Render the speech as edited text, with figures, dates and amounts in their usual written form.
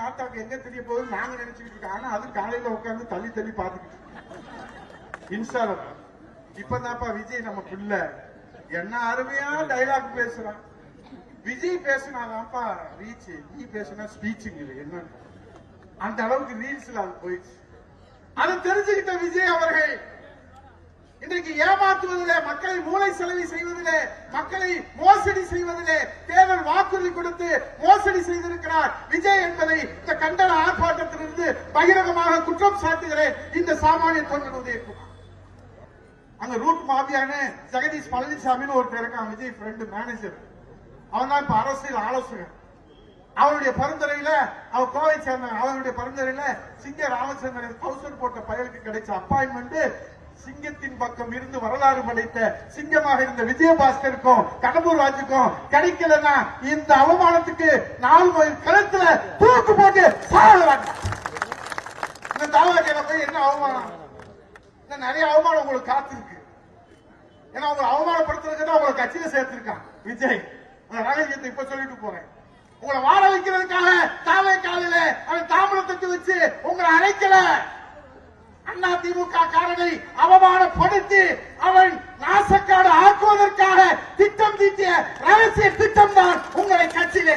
ஆத்தாக்கு எங்க தெரிய போகுது நாங்க நினைச்சுக்கிட்டு இருக்கோம். ஆனா அது காலையில உட்கார்ந்து தள்ளி தள்ளி பாத்துக்கிட்டு இன்ஸ்டால. இப்பதான்ப்பா விஜய் நம்ம பிள்ளை என்ன அருமையா டைலாக் பேசுறான். விஜய் பேசினாதான்ப்பா ரீச், நீ பேசினா ஸ்பீச்சுங்க என்ன அந்த அளவுக்கு ரீல்ஸ்ல அது போயிடுச்சு. அதை தெரிஞ்சுக்கிட்ட விஜய் அவர்கள் இன்றைக்கு ஏமாற்றுவதிலே, மக்களை மூளை செலவி செய்வதிலே, மக்களை மோசடி செய்வதிலே, தேர்தல் வாக்குறுதி கொடுத்து மோசடி செய்திருக்கிறார் விஜய் என்பதை இந்த கண்டன ஆர்ப்பாட்டத்திலிருந்து பகிரங்கமாக குற்றம் சாட்டுகிறேன். இந்த சாமானிய தொண்டன் உதயகுமார் அங்க ரூட் மாபியான ஜெகதீஷ் பழனிசாமின்னு ஒரு இருக்கான், விஜய் ஃப்ரெண்டு மேனேஜர். அவன் தான் இப்ப அரசியல் ஆலோசகர். அவருடைய பரிந்துரையில அவர் கோவை சேர்ந்த அவருடைய பரிந்துரையில சிங்க ராமச்சந்திரன் கவுசர் போட்ட பயலுக்கு கிடைச்ச அப்பாயின்மெண்ட் சிங்கத்தின் பக்கம் இருந்து வரலாறு படைத்த சிங்கமாக இருந்த விஜயபாஸ்கருக்கும் கடம்பூர் ராஜுக்கும் கிடைக்கலன்னா இந்த அவமானத்துக்கு 4 மைல் கழுத்துல தூக்கு போட்டு சாகலாம். இந்த தாவரக்கையில போய் என்ன அவமானம், நிறைய அவமானம் உங்களுக்கு காத்திருக்கு. ஏன்னா உங்களை அவமானப்படுத்துறதுக்கு தான் உங்களை கட்சியில சேர்த்திருக்கான் விஜய். ரகசியத்தை இப்ப சொல்லிட்டு போறேன். உங்களை வாழ வைக்கிறதுக்காக தாவே காலையில அவன் தாமரத்துக்கு வச்சு உங்களை அழைக்கல. அண்ணா திமுக காரனை அவமானப்படுத்தி அவன் நாசக்காடு ஆக்குவதற்காக திட்டம் தீட்டிய ரகசிய திட்டம் தான் உங்களை கட்சியிலே